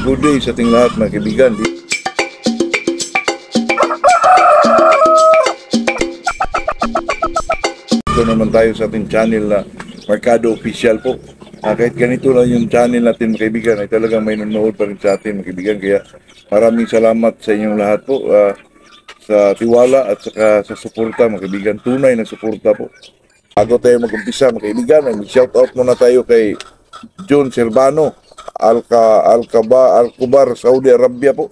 Good day sa ating lahat mga kaibigan. Dito naman tayo sa ating channel na Mercado Official po. Kahit ganito lang yung channel natin mga kaibigan, ay talagang may nanonood pa rin sa atin mga kaibigan. Kaya maraming salamat sa inyong lahat po sa tiwala at saka sa suporta mga kaibigan. Tunay na suporta po. Bago tayo mag-umpisa mga kaibigan, shout out muna tayo kay John Servano, Alcubar, Saudi Arabia po.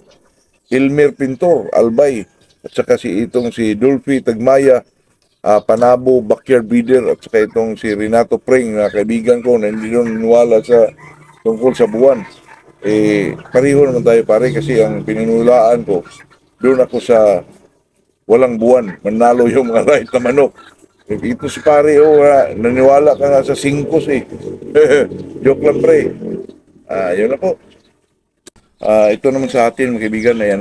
Hilmer Pintor, Albay, at saka si Dolphy Tagmaya, Panabo, Backyard Breeder, at saka itong si Renato Pring na kaibigan ko na hindi doon niwala sa tungkol sa buwan. Pareho naman tayo pare kasi ang pininulaan ko, doon ako sa walang buwan, manalo yung mga right na manok. Ito si pare, naniwala ka nga sa 5 eh. Joke lang pre. Yun na po. Ito naman sa atin mga kaibigan ay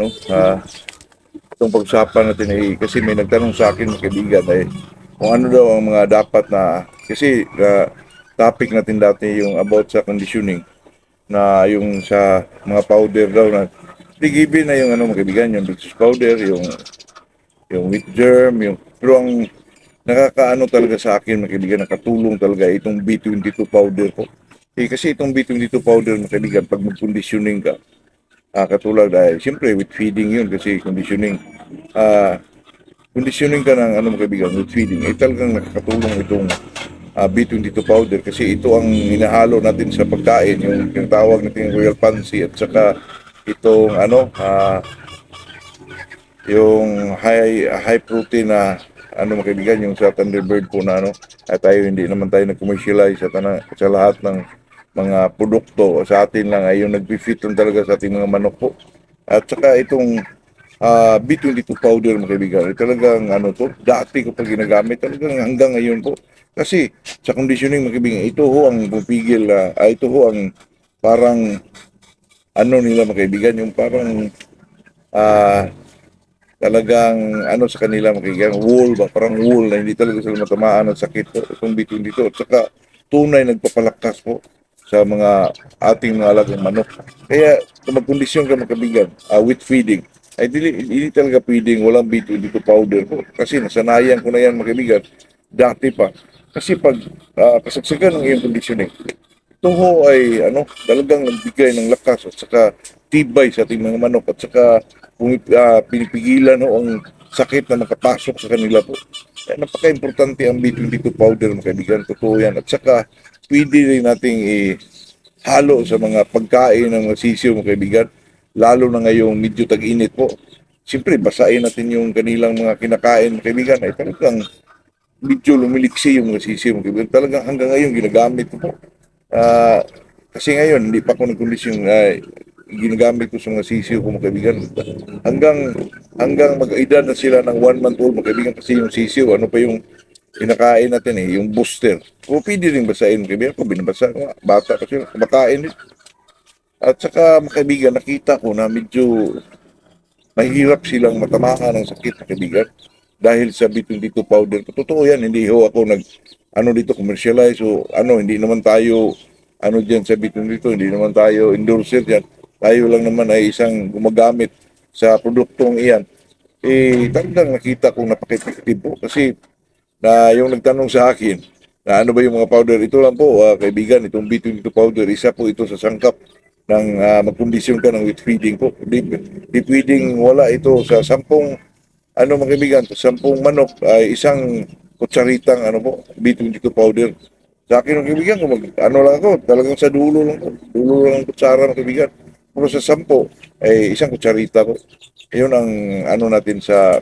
itong pag-usapan natin ay kasi may nagtanong sa akin mga kaibigan ay kung ano daw ang mga dapat na kasi topic natin dati yung about sa conditioning na yung sa mga powder daw na given na yung mga kaibigan, yung Victus powder, yung wheat germ, pero ang nakakaano talaga sa akin mga kaibigan, nakatulong talaga itong B22 powder po. Kasi itong B22 powder mga kaibigan, pag mag-conditioning ka, katulad dahil siyempre with feeding yun kasi conditioning ka ng mga kaibigan with feeding, talagang nakakatulong itong B22 powder kasi ito ang hinahalo natin sa pagkain, yung tawag natin royal pansy at saka itong yung high protein na mga kaibigan, yung sa Thunderbird po na at tayo hindi naman tayo nag-commercialize sa lahat ng mga produkto. Sa atin lang ay yung nag-fit talaga sa ating mga manok po. At saka itong B22 powder mga kaibigan, talagang dati ko pag ginagamit talagang hanggang ngayon po. Kasi sa conditioning mga kaibigan, ito ho ang pupigil, ito ho ang parang nila mga kaibigan, yung parang talagang sa kanila makikita wool ba, parang wool na hindi talaga sila matamaan ng sakit po itong B22 at saka tunay nagpapalakas po sa mga ating mga alagang manok. Kaya kung magkondisyon ka mga kaibigan with feeding ay hindi talaga pwedeng walang B22 powder po kasi nasanayan ko na yan mga kaibigan dati pa kasi pag kasagsagan ng iyong conditioning ito ho ay talagang nagbigay ng lakas at saka tibay sa ating mga manok at saka pinipigilan ang sakit na makapasok sa kanila po. Kaya napaka-importante ang B22 powder mga kaibigan, totoo yan. At saka pwede rin nating halo sa mga pagkain ng sisiyo mga kaibigan, lalo na ngayong medyo tag-init po. Siyempre basahin natin yung kanilang mga kinakain mga kaibigan ay talagang medyo lumiliksi yung mga sisiyo mga kaibigan. Talagang hanggang ngayon ginagamit ko po. Kasi ngayon hindi pa ako nagkondisyon ginagamit ko sa mga sisiyo ko mga kaibigan hanggang mag-edad na sila ng 1 month old mga kaibigan kasi yung sisiyo pa yung kinakain natin yung booster o pwede rin basahin mga kaibigan ko binabasa ko bata kasi kumakain din at saka mga kaibigan nakita ko na medyo mahirap silang matamaan ng sakit mga kaibigan dahil sa B22 powder. Totoo yan, hindi ho ako dito commercialize o hindi naman tayo dyan sa B22, hindi naman tayo endorser dyan. Tayo lang naman ay isang gumagamit sa produktong iyan. Talagang nakita kong napaka-effective po kasi yung nagtanong sa akin na ano ba yung mga powder, ito lang po kaibigan, itong B22 powder, isa po ito sa sangkap ng magkondisyon ka ng with feeding po. Di pwedeng wala ito sa 10 mga kaibigan, 10 manok ay isang kutsaritang B22 powder. Sa akin mga kaibigan, lang ako, talagang sa dulo lang ang kutsara mga kaibigan. Pero sa 10 ay isang kutsarita po. Yun ang natin sa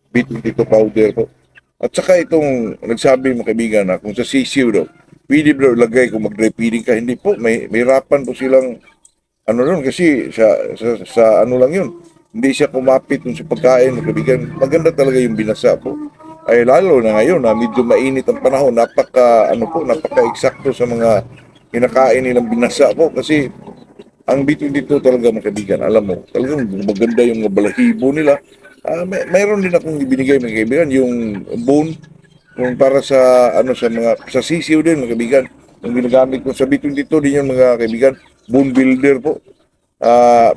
B22 powder po. At saka itong nagsabi mga kaibigan na kung sa sisiw daw, pwede daw lagay kung mag-dry feeding ka. Hindi po, may hirapan po silang doon kasi sa lang yun. Hindi siya kumapit sa pagkain mga kaibigan. Maganda talaga yung binasa po. Ay lalo na ngayon na medyo mainit ang panahon, napaka-eksakto sa mga kinakain nilang binasa po kasi ang B22 talaga mga kaibigan, alam mo, talagang maganda yung balahibo nila. Mayroon din akong ibinigay mga kaibigan, yung bone, yung para sa sa sisiw din mga kaibigan. Yung ginagamit ko sa B22 din yung mga kaibigan, bone builder po. Ah,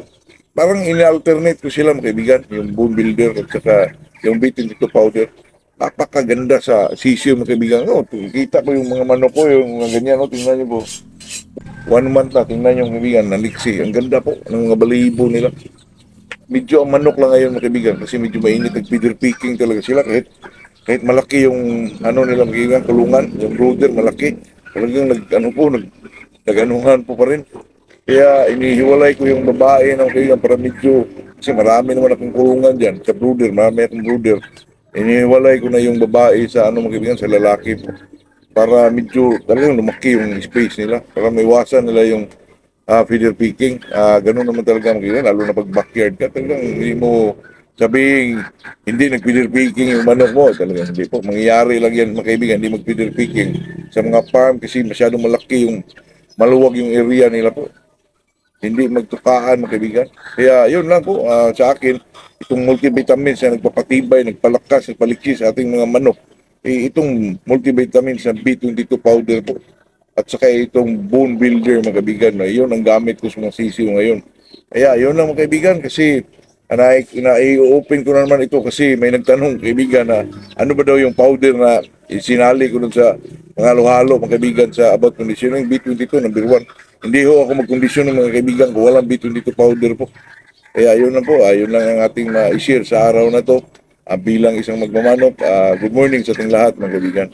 parang in-alternate ko sila mga kaibigan, yung bone builder at saka yung B22 powder. Napakaganda sa sisyo mga kaibigan. No, kita ko yung mga manok ko, yung mga ganyan, no, tingnan niyo po. 1 month na, tingnan yung kaibigan, naliksi. Ang ganda po ng mga balibo nila. Medyo ang manok lang ngayon mga kaibigan kasi medyo mainit, nag-feeder picking talaga sila kahit malaki yung ano nila magiging kulungan, yung brooder malaki. Talagang nag-anuhan po pa rin. Kaya inihiwalay ko yung babae ng kaibigan para medyo, kasi marami naman akong kulungan dyan sa brooder, marami akong brooder. Inihiwalay ko na yung babae sa ano mga kaibigan, sa lalaki po. Para medyo talagang lumaki yung space nila, para maiwasan nila yung feeder picking. Ganun naman talaga magiging, lalo na pag backyard ka, talagang hindi mo sabing hindi nag-feeder picking yung manok mo. Talagang hindi po. Mangyayari lang yan mga kaibigan, hindi mag-feeder picking sa mga farm kasi masyadong malaki yung maluwag yung area nila po. Hindi magtukaan mga kaibigan. Kaya yun lang po sa akin, itong multivitamins na nagpapatibay, nagpalakas, nagpaliksis sa ating mga manok. Itong multivitamins na B22 powder po at saka itong bone builder mga kaibigan na yun ang gamit ko sa mga sisiyo ngayon. Kaya yun lang mga kaibigan kasi i-open ko na naman ito kasi may nagtanong kaibigan na ano ba daw yung powder na isinali ko dun sa mga halo-halo mga kaibigan sa about conditioning B22 number 1. Hindi ho ako mag-condition ng mga kaibigan ko walang B22 powder po. Kaya yun lang po, yun lang ang ating ma-share sa araw na to bilang isang magmamanok. Good morning sa ating lahat mga kaibigan.